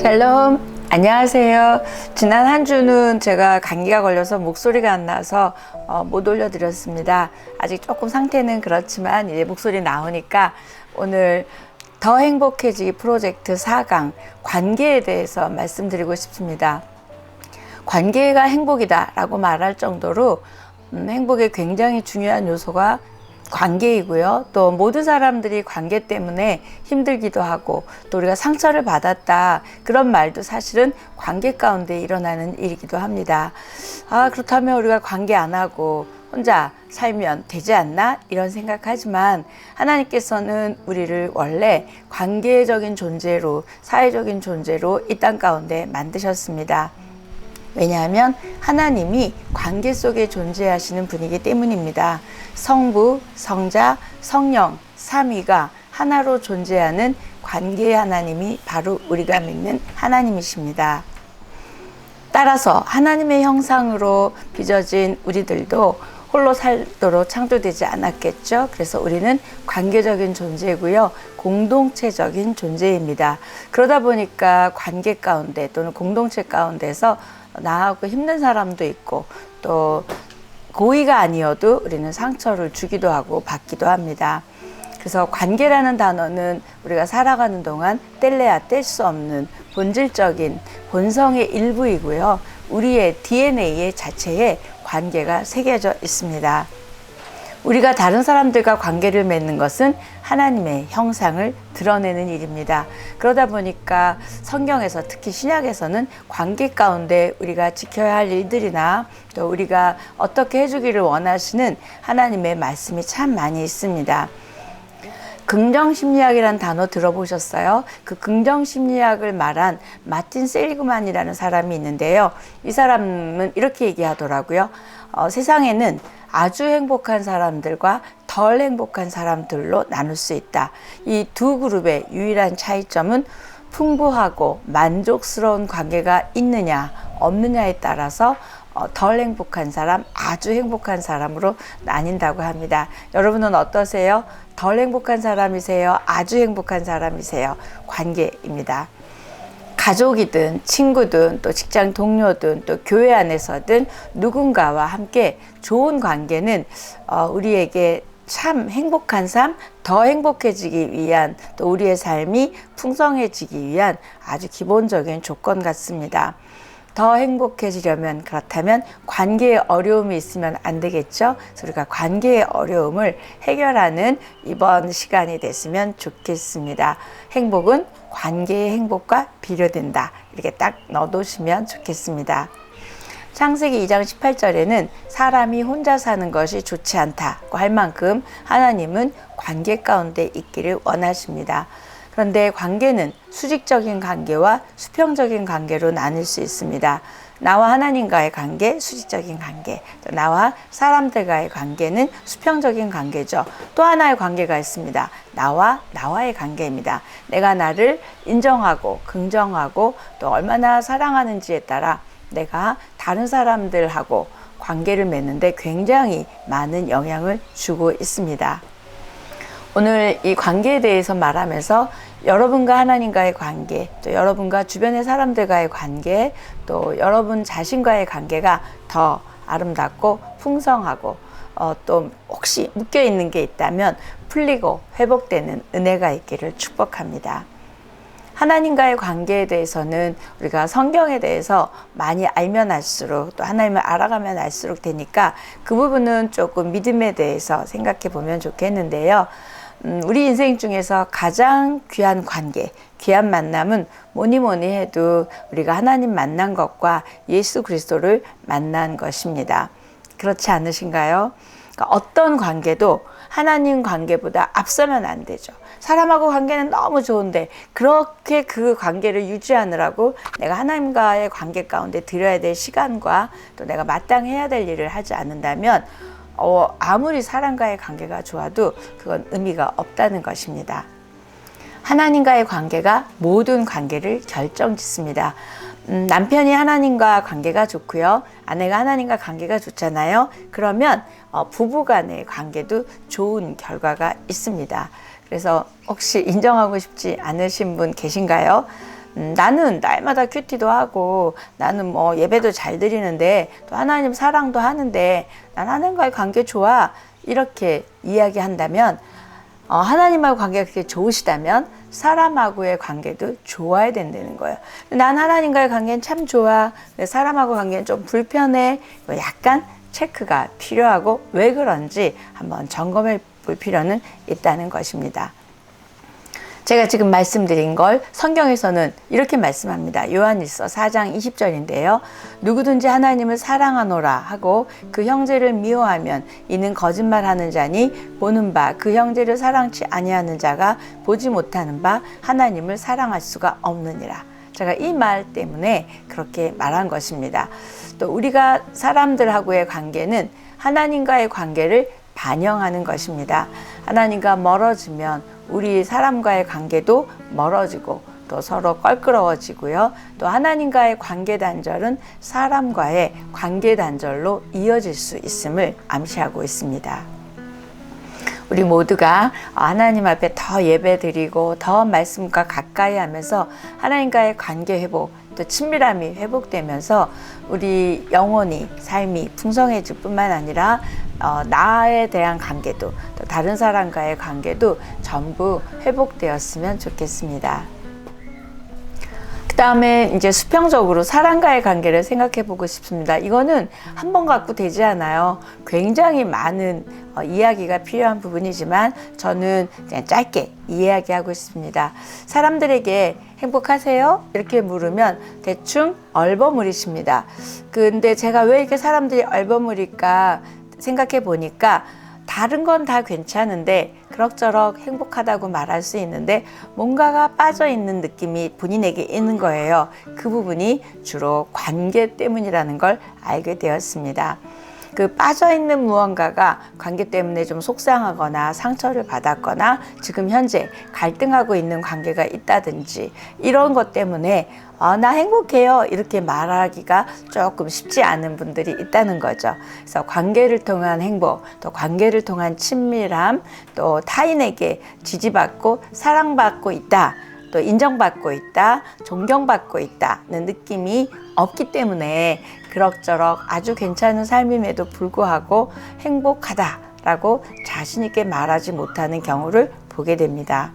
샬롬, 안녕하세요. 지난 한 주는 제가 감기가 걸려서 목소리가 안 나서 못 올려드렸습니다. 아직 조금 상태는 그렇지만 이제 목소리 나오니까 오늘 더 행복해지기 프로젝트 4강 관계에 대해서 말씀드리고 싶습니다. 관계가 행복이다 라고 말할 정도로 행복의 굉장히 중요한 요소가 관계이고요. 또 모든 사람들이 관계 때문에 힘들기도 하고 또 우리가 상처를 받았다 그런 말도 사실은 관계 가운데 일어나는 일이기도 합니다. 그렇다면 우리가 관계 안 하고 혼자 살면 되지 않나 이런 생각하지만 하나님께서는 우리를 원래 관계적인 존재로 사회적인 존재로 이 땅 가운데 만드셨습니다. 왜냐하면 하나님이 관계 속에 존재하시는 분이기 때문입니다. 성부, 성자, 성령, 삼위가 하나로 존재하는 관계의 하나님이 바로 우리가 믿는 하나님이십니다. 따라서 하나님의 형상으로 빚어진 우리들도 홀로 살도록 창조되지 않았겠죠. 그래서 우리는 관계적인 존재고요. 공동체적인 존재입니다. 그러다 보니까 관계 가운데 또는 공동체 가운데서 나하고 힘든 사람도 있고 또 고의가 아니어도 우리는 상처를 주기도 하고 받기도 합니다. 그래서 관계라는 단어는 우리가 살아가는 동안 뗄래야 뗄 수 없는 본질적인 본성의 일부이고요. 우리의 DNA 자체에 관계가 새겨져 있습니다. 우리가 다른 사람들과 관계를 맺는 것은 하나님의 형상을 드러내는 일입니다. 그러다 보니까 성경에서 특히 신약에서는 관계 가운데 우리가 지켜야 할 일들이나 또 우리가 어떻게 해주기를 원하시는 하나님의 말씀이 참 많이 있습니다. 긍정심리학이라는 단어 들어보셨어요? 그 긍정심리학을 말한 마틴 셀리그만이라는 사람이 있는데요. 이 사람은 이렇게 얘기하더라고요. 세상에는 아주 행복한 사람들과 덜 행복한 사람들로 나눌 수 있다. 이 두 그룹의 유일한 차이점은 풍부하고 만족스러운 관계가 있느냐 없느냐에 따라서 덜 행복한 사람, 아주 행복한 사람으로 나뉜다고 합니다. 여러분은 어떠세요? 덜 행복한 사람이세요? 아주 행복한 사람이세요? 관계입니다. 가족이든 친구든 또 직장 동료든 또 교회 안에서든 누군가와 함께 좋은 관계는 우리에게 참 행복한 삶, 더 행복해지기 위한 또 우리의 삶이 풍성해지기 위한 아주 기본적인 조건 같습니다. 더 행복해지려면 그렇다면 관계에 어려움이 있으면 안 되겠죠. 그래서 우리가 관계의 어려움을 해결하는 이번 시간이 됐으면 좋겠습니다. 행복은 관계의 행복과 비례된다. 이렇게 딱 넣어두시면 좋겠습니다. 창세기 2장 18절에는 사람이 혼자 사는 것이 좋지 않다고 할 만큼 하나님은 관계 가운데 있기를 원하십니다. 그런데 관계는 수직적인 관계와 수평적인 관계로 나눌 수 있습니다. 나와 하나님과의 관계, 수직적인 관계, 또 나와 사람들과의 관계는 수평적인 관계죠. 또 하나의 관계가 있습니다. 나와의 관계입니다. 내가 나를 인정하고 긍정하고 또 얼마나 사랑하는지에 따라 내가 다른 사람들하고 관계를 맺는데 굉장히 많은 영향을 주고 있습니다. 오늘 이 관계에 대해서 말하면서 여러분과 하나님과의 관계, 또 여러분과 주변의 사람들과의 관계, 또 여러분 자신과의 관계가 더 아름답고 풍성하고 또 혹시 묶여있는 게 있다면 풀리고 회복되는 은혜가 있기를 축복합니다. 하나님과의 관계에 대해서는 우리가 성경에 대해서 많이 알면 알수록 또 하나님을 알아가면 알수록 되니까 그 부분은 조금 믿음에 대해서 생각해 보면 좋겠는데요. 우리 인생 중에서 가장 귀한 관계, 귀한 만남은 뭐니 해도 우리가 하나님 만난 것과 예수 그리스도를 만난 것입니다. 그렇지 않으신가요? 그러니까 어떤 관계도 하나님 관계보다 앞서면 안 되죠. 사람하고 관계는 너무 좋은데 그렇게 그 관계를 유지하느라고 내가 하나님과의 관계 가운데 들여야 될 시간과 또 내가 마땅해야 될 일을 하지 않는다면 아무리 사람과의 관계가 좋아도 그건 의미가 없다는 것입니다. 하나님과의 관계가 모든 관계를 결정짓습니다. 남편이 하나님과 관계가 좋고요. 아내가 하나님과 관계가 좋잖아요. 그러면 부부 간의 관계도 좋은 결과가 있습니다. 그래서 혹시 인정하고 싶지 않으신 분 계신가요? 나는 날마다 큐티도 하고 나는 뭐 예배도 잘 드리는데 또 하나님 사랑도 하는데 난 하나님과의 관계 좋아 이렇게 이야기한다면 하나님하고 관계가 그렇게 좋으시다면 사람하고의 관계도 좋아야 된다는 거예요. 난 하나님과의 관계는 참 좋아. 근데 사람하고 관계는 좀 불편해. 약간 체크가 필요하고 왜 그런지 한번 점검해 볼 필요는 있다는 것입니다. 제가 지금 말씀드린 걸 성경에서는 이렇게 말씀합니다. 요한일서 4장 20절인데요. 누구든지 하나님을 사랑하노라 하고 그 형제를 미워하면 이는 거짓말하는 자니 보는 바 그 형제를 사랑치 아니하는 자가 보지 못하는 바 하나님을 사랑할 수가 없느니라. 제가 이 말 때문에 그렇게 말한 것입니다. 또 우리가 사람들하고의 관계는 하나님과의 관계를 반영하는 것입니다. 하나님과 멀어지면 우리 사람과의 관계도 멀어지고 또 서로 껄끄러워지고요. 또 하나님과의 관계 단절은 사람과의 관계 단절로 이어질 수 있음을 암시하고 있습니다. 우리 모두가 하나님 앞에 더 예배드리고 더 말씀과 가까이 하면서 하나님과의 관계 회복, 또 친밀함이 회복되면서 우리 영혼이 삶이 풍성해질 뿐만 아니라 나에 대한 관계도 또 다른 사람과의 관계도 전부 회복되었으면 좋겠습니다. 그 다음에 이제 수평적으로 사람과의 관계를 생각해 보고 싶습니다. 이거는 한 번 갖고 되지 않아요. 굉장히 많은 이야기가 필요한 부분이지만 저는 그냥 짧게 이야기하고 있습니다. 사람들에게 행복하세요? 이렇게 물으면 대충 얼버무리십니다. 근데 제가 왜 이렇게 사람들이 얼버무릴까 생각해 보니까 다른 건 다 괜찮은데 그럭저럭 행복하다고 말할 수 있는데 뭔가가 빠져있는 느낌이 본인에게 있는 거예요. 그 부분이 주로 관계 때문이라는 걸 알게 되었습니다. 그 빠져있는 무언가가 관계 때문에 좀 속상하거나 상처를 받았거나 지금 현재 갈등하고 있는 관계가 있다든지 이런 것 때문에 나 행복해요 이렇게 말하기가 조금 쉽지 않은 분들이 있다는 거죠. 그래서 관계를 통한 행복, 또 관계를 통한 친밀함, 또 타인에게 지지받고 사랑받고 있다, 또 인정받고 있다, 존경받고 있다는 느낌이 없기 때문에 그럭저럭 아주 괜찮은 삶임에도 불구하고 행복하다라고 자신 있게 말하지 못하는 경우를 보게 됩니다.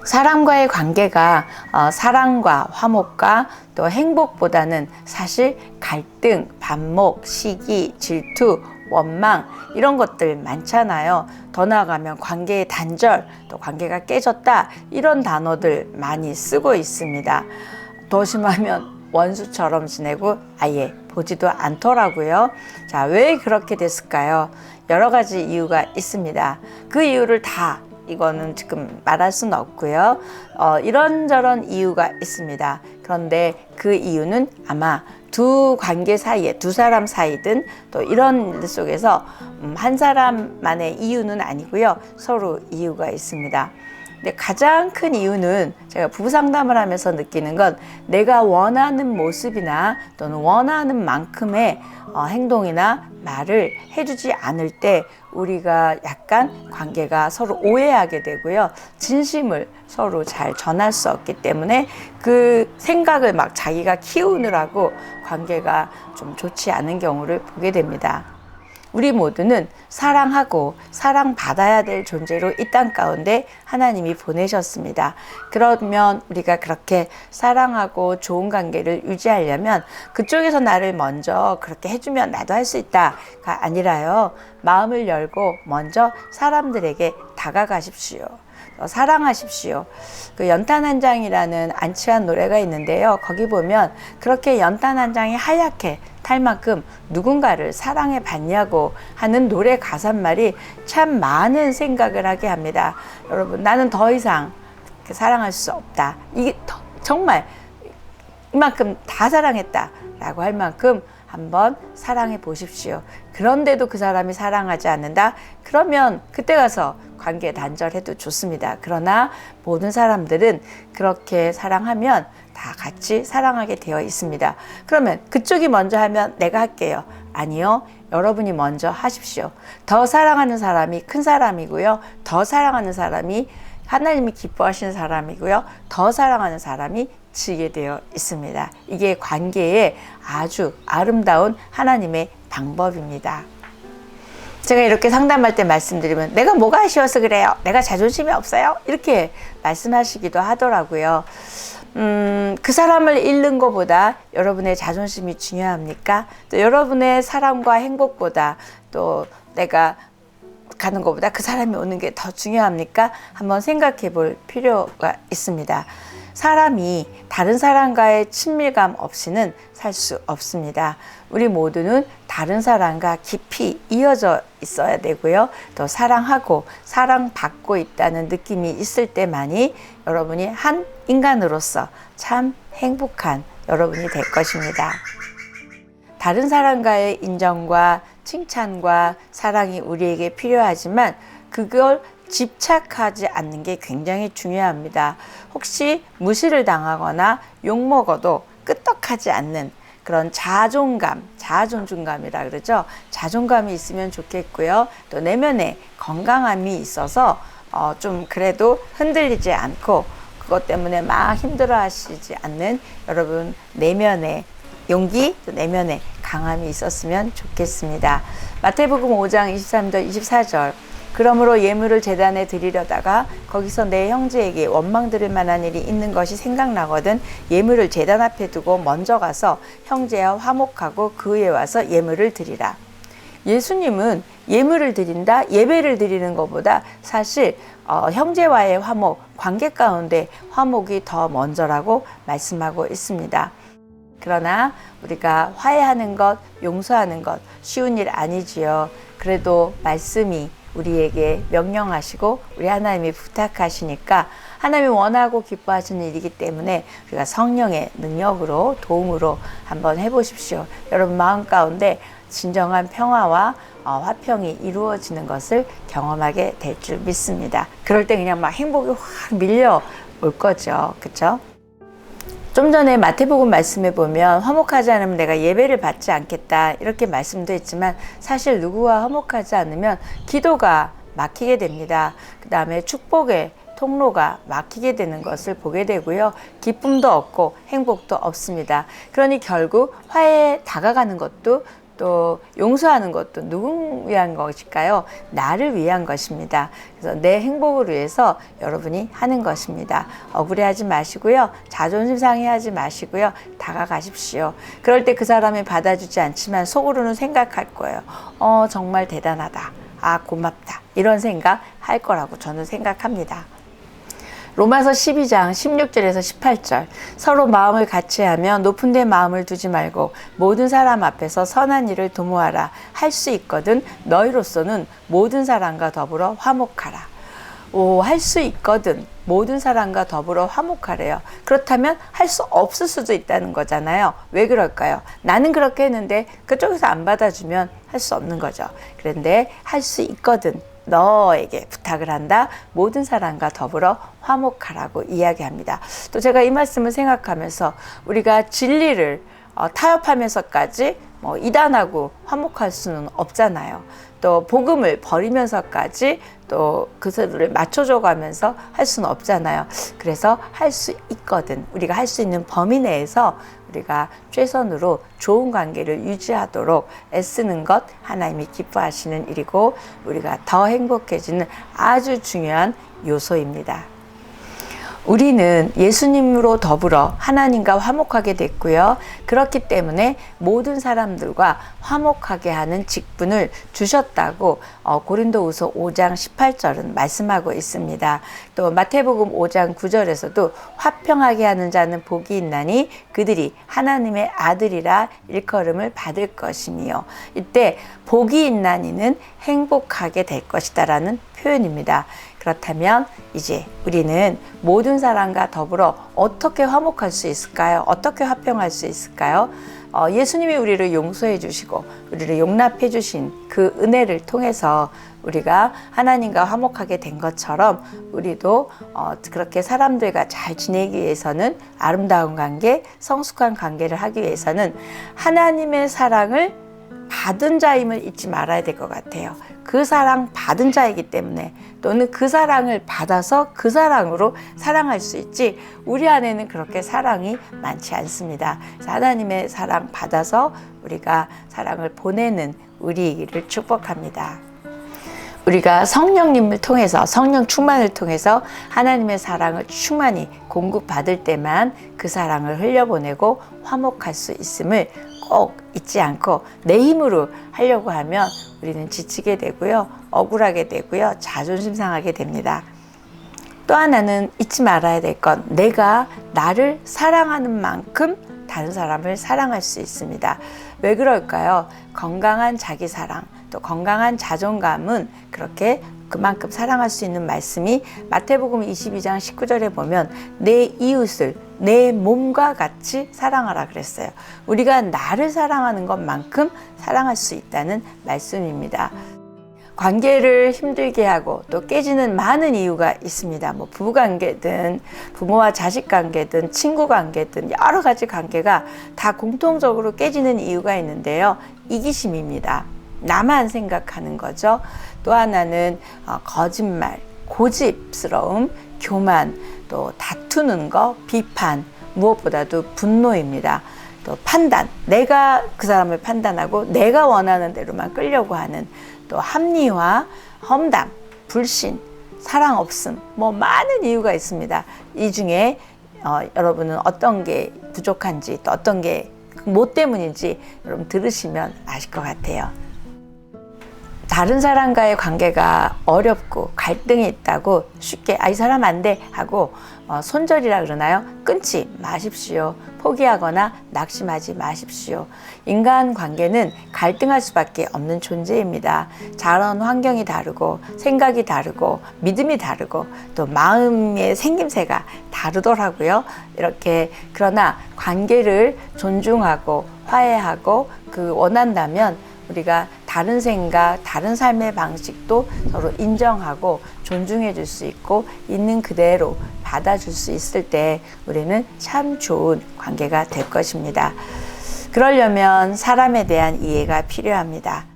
사람과의 관계가 사랑과 화목과 또 행복보다는 사실 갈등, 반목, 시기, 질투, 원망 이런 것들 많잖아요. 더 나아가면 관계의 단절, 또 관계가 깨졌다 이런 단어들 많이 쓰고 있습니다. 더 심하면 원수처럼 지내고 아예 보지도 않더라고요. 자, 왜 그렇게 됐을까요? 여러 가지 이유가 있습니다. 그 이유를 다 이거는 지금 말할 수는 없고요. 이런저런 이유가 있습니다. 그런데 그 이유는 아마 두 관계 사이에 두 사람 사이든 또 이런 일 속에서 한 사람만의 이유는 아니고요. 서로 이유가 있습니다. 근데 가장 큰 이유는 제가 부부 상담을 하면서 느끼는 건 내가 원하는 모습이나 또는 원하는 만큼의 행동이나 말을 해주지 않을 때 우리가 약간 관계가 서로 오해하게 되고요. 진심을 서로 잘 전할 수 없기 때문에 그 생각을 막 자기가 키우느라고 관계가 좀 좋지 않은 경우를 보게 됩니다. 우리 모두는 사랑하고 사랑받아야 될 존재로 이 땅 가운데 하나님이 보내셨습니다. 그러면 우리가 그렇게 사랑하고 좋은 관계를 유지하려면 그쪽에서 나를 먼저 그렇게 해주면 나도 할 수 있다가 아니라요. 마음을 열고 먼저 사람들에게 다가가십시오. 사랑하십시오. 그 연탄 한 장이라는 안치환 노래가 있는데요. 거기 보면 그렇게 연탄 한 장이 하얗게 탈 만큼 누군가를 사랑해 봤냐고 하는 노래 가사말이 참 많은 생각을 하게 합니다. 여러분, 나는 더 이상 사랑할 수 없다. 이게 정말 이만큼 다 사랑했다 라고 할 만큼 한번 사랑해 보십시오. 그런데도 그 사람이 사랑하지 않는다? 그러면 그때 가서 관계 단절해도 좋습니다. 그러나 모든 사람들은 그렇게 사랑하면 다 같이 사랑하게 되어 있습니다. 그러면 그쪽이 먼저 하면 내가 할게요. 아니요. 여러분이 먼저 하십시오. 더 사랑하는 사람이 큰 사람이고요. 더 사랑하는 사람이 하나님이 기뻐하시는 사람이고요. 더 사랑하는 사람이 지게 되어 있습니다. 이게 관계의 아주 아름다운 하나님의 방법입니다. 제가 이렇게 상담할 때 말씀드리면 내가 뭐가 아쉬워서 그래요? 내가 자존심이 없어요? 이렇게 말씀하시기도 하더라고요. 그 사람을 잃는 것보다 여러분의 자존심이 중요합니까? 또 여러분의 사랑과 행복보다 또 내가 가는 것보다 그 사람이 오는 게 더 중요합니까? 한번 생각해 볼 필요가 있습니다. 사람이 다른 사람과의 친밀감 없이는 살 수 없습니다. 우리 모두는 다른 사람과 깊이 이어져 있어야 되고요. 또 사랑하고 사랑받고 있다는 느낌이 있을 때만이 여러분이 한 인간으로서 참 행복한 여러분이 될 것입니다. 다른 사람과의 인정과 칭찬과 사랑이 우리에게 필요하지만 그걸 집착하지 않는 게 굉장히 중요합니다. 혹시 무시를 당하거나 욕먹어도 끄떡하지 않는 그런 자존감이라 그러죠. 자존감이 있으면 좋겠고요. 또 내면에 건강함이 있어서 좀 그래도 흔들리지 않고 그것 때문에 막 힘들어 하시지 않는 여러분 내면에 용기, 또 내면에 강함이 있었으면 좋겠습니다. 마태복음 5장 23절 24절 그러므로 예물을 제단에 드리려다가 거기서 내 형제에게 원망 들을 만한 일이 있는 것이 생각나거든 예물을 제단 앞에 두고 먼저 가서 형제와 화목하고 그에 와서 예물을 드리라. 예수님은 예물을 드린다, 예배를 드리는 것보다 사실 형제와의 화목, 관계 가운데 화목이 더 먼저라고 말씀하고 있습니다. 그러나 우리가 화해하는 것, 용서하는 것 쉬운 일 아니지요. 그래도 말씀이 우리에게 명령하시고 우리 하나님이 부탁하시니까 하나님이 원하고 기뻐하시는 일이기 때문에 우리가 성령의 능력으로 도움으로 한번 해보십시오. 여러분 마음 가운데 진정한 평화와 화평이 이루어지는 것을 경험하게 될 줄 믿습니다. 그럴 때 그냥 막 행복이 확 밀려올 거죠. 그렇죠? 좀 전에 마태복음 말씀에 보면 화목하지 않으면 내가 예배를 받지 않겠다 이렇게 말씀도 했지만 사실 누구와 화목하지 않으면 기도가 막히게 됩니다. 그 다음에 축복의 통로가 막히게 되는 것을 보게 되고요. 기쁨도 없고 행복도 없습니다. 그러니 결국 화해에 다가가는 것도 또 용서하는 것도 누구 위한 것일까요? 나를 위한 것입니다. 그래서 내 행복을 위해서 여러분이 하는 것입니다. 억울해하지 마시고요. 자존심 상해하지 마시고요. 다가가십시오. 그럴 때 그 사람이 받아주지 않지만 속으로는 생각할 거예요. 정말 대단하다. 고맙다. 이런 생각 할 거라고 저는 생각합니다. 로마서 12장 16절에서 18절 서로 마음을 같이하며 높은 데 마음을 두지 말고 모든 사람 앞에서 선한 일을 도모하라. 할 수 있거든 너희로서는 모든 사람과 더불어 화목하라. 할 수 있거든 모든 사람과 더불어 화목하래요. 그렇다면 할 수 없을 수도 있다는 거잖아요. 왜 그럴까요? 나는 그렇게 했는데 그쪽에서 안 받아주면 할 수 없는 거죠. 그런데 할 수 있거든 너에게 부탁을 한다. 모든 사람과 더불어 화목하라고 이야기합니다. 또 제가 이 말씀을 생각하면서 우리가 진리를 타협하면서까지 이단하고 화목할 수는 없잖아요. 또 복음을 버리면서까지 또 그들을 맞춰줘 가면서 할 수는 없잖아요. 그래서 할 수 있거든 우리가 할 수 있는 범위 내에서 우리가 최선으로 좋은 관계를 유지하도록 애쓰는 것 하나님이 기뻐하시는 일이고 우리가 더 행복해지는 아주 중요한 요소입니다. 우리는 예수님으로 더불어 하나님과 화목하게 됐고요. 그렇기 때문에 모든 사람들과 화목하게 하는 직분을 주셨다고 고린도후서 5장 18절은 말씀하고 있습니다. 또 마태복음 5장 9절에서도 화평하게 하는 자는 복이 있나니 그들이 하나님의 아들이라 일컬음을 받을 것이며 이때 복이 있나니는 행복하게 될 것이다라는 표현입니다. 그렇다면 이제 우리는 모든 사람과 더불어 어떻게 화목할 수 있을까요? 어떻게 화평할 수 있을까요? 예수님이 우리를 용서해 주시고 우리를 용납해 주신 그 은혜를 통해서 우리가 하나님과 화목하게 된 것처럼 우리도 그렇게 사람들과 잘 지내기 위해서는 아름다운 관계, 성숙한 관계를 하기 위해서는 하나님의 사랑을 받은 자임을 잊지 말아야 될 것 같아요. 그 사랑 받은 자이기 때문에, 또는 그 사랑을 받아서 그 사랑으로 사랑할 수 있지, 우리 안에는 그렇게 사랑이 많지 않습니다. 그래서 하나님의 사랑 받아서 우리가 사랑을 보내는 우리를 축복합니다. 우리가 성령님을 통해서, 성령 충만을 통해서 하나님의 사랑을 충만히 공급받을 때만 그 사랑을 흘려보내고 화목할 수 있음을 꼭 잊지 않고, 내 힘으로 하려고 하면 우리는 지치게 되고요, 억울하게 되고요, 자존심 상하게 됩니다. 또 하나는 잊지 말아야 될 건, 내가 나를 사랑하는 만큼 다른 사람을 사랑할 수 있습니다. 왜 그럴까요? 건강한 자기 사랑, 또 건강한 자존감은 그렇게 그만큼 사랑할 수 있는 말씀이 마태복음 22장 19절에 보면 내 이웃을 내 몸과 같이 사랑하라 그랬어요. 우리가 나를 사랑하는 것만큼 사랑할 수 있다는 말씀입니다. 관계를 힘들게 하고 또 깨지는 많은 이유가 있습니다. 뭐 부부관계든 부모와 자식 관계든 친구 관계든 여러 가지 관계가 다 공통적으로 깨지는 이유가 있는데요. 이기심입니다. 나만 생각하는 거죠. 또 하나는 거짓말, 고집스러움, 교만, 또 다투는 거, 비판, 무엇보다도 분노입니다. 또 판단, 내가 그 사람을 판단하고 내가 원하는 대로만 끌려고 하는, 또 합리화, 험담, 불신, 사랑 없음, 뭐 많은 이유가 있습니다. 이 중에 여러분은 어떤 게 부족한지, 또 어떤 게 뭐 때문인지 여러분 들으시면 아실 것 같아요. 다른 사람과의 관계가 어렵고 갈등이 있다고 쉽게 이 사람 안 돼 하고 손절이라 그러나요? 끊지 마십시오. 포기하거나 낙심하지 마십시오. 인간관계는 갈등할 수밖에 없는 존재입니다. 자란 환경이 다르고 생각이 다르고 믿음이 다르고 또 마음의 생김새가 다르더라고요. 이렇게 그러나 관계를 존중하고 화해하고 원한다면 우리가 다른 생각, 다른 삶의 방식도 서로 인정하고 존중해 줄 수 있고 있는 그대로 받아줄 수 있을 때 우리는 참 좋은 관계가 될 것입니다. 그러려면 사람에 대한 이해가 필요합니다.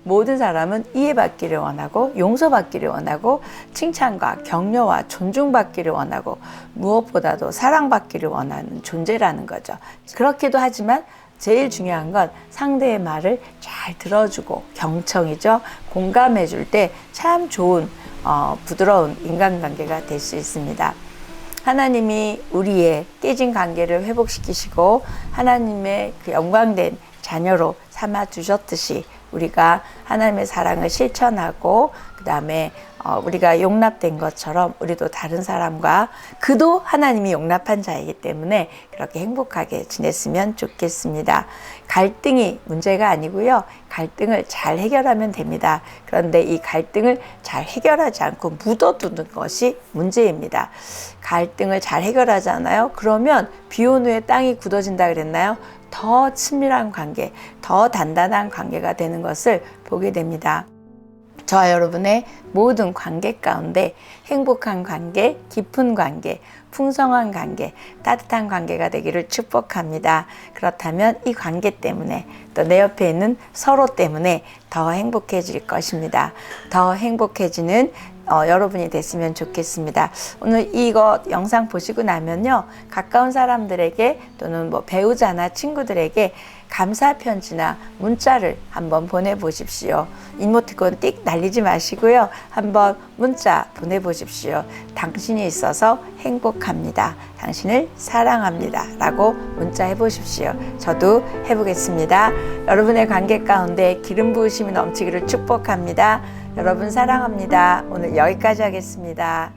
모든 사람은 이해받기를 원하고 용서받기를 원하고 칭찬과 격려와 존중받기를 원하고 무엇보다도 사랑받기를 원하는 존재라는 거죠. 그렇기도 하지만 제일 중요한 건 상대의 말을 잘 들어주고 경청이죠. 공감해 줄 때 참 좋은 부드러운 인간관계가 될 수 있습니다. 하나님이 우리의 깨진 관계를 회복시키시고 하나님의 그 영광된 자녀로 삼아 주셨듯이 우리가 하나님의 사랑을 실천하고 그 다음에 우리가 용납된 것처럼 우리도 다른 사람과 그도 하나님이 용납한 자이기 때문에 그렇게 행복하게 지냈으면 좋겠습니다. 갈등이 문제가 아니고요. 갈등을 잘 해결하면 됩니다. 그런데 이 갈등을 잘 해결하지 않고 묻어두는 것이 문제입니다. 갈등을 잘 해결하잖아요. 그러면 비온 후에 땅이 굳어진다 그랬나요? 더 친밀한 관계, 더 단단한 관계가 되는 것을 보게 됩니다. 저와 여러분의 모든 관계 가운데 행복한 관계, 깊은 관계, 풍성한 관계, 따뜻한 관계가 되기를 축복합니다. 그렇다면 이 관계 때문에 또 내 옆에 있는 서로 때문에 더 행복해질 것입니다. 더 행복해지는 여러분이 됐으면 좋겠습니다. 오늘 이거 영상 보시고 나면요, 가까운 사람들에게 또는 뭐 배우자나 친구들에게 감사 편지나 문자를 한번 보내보십시오. 이모티콘 띡 날리지 마시고요. 한번 문자 보내보십시오. 당신이 있어서 행복합니다. 당신을 사랑합니다. 라고 문자 해보십시오. 저도 해보겠습니다. 여러분의 관계 가운데 기름 부으심이 넘치기를 축복합니다. 여러분 사랑합니다. 오늘 여기까지 하겠습니다.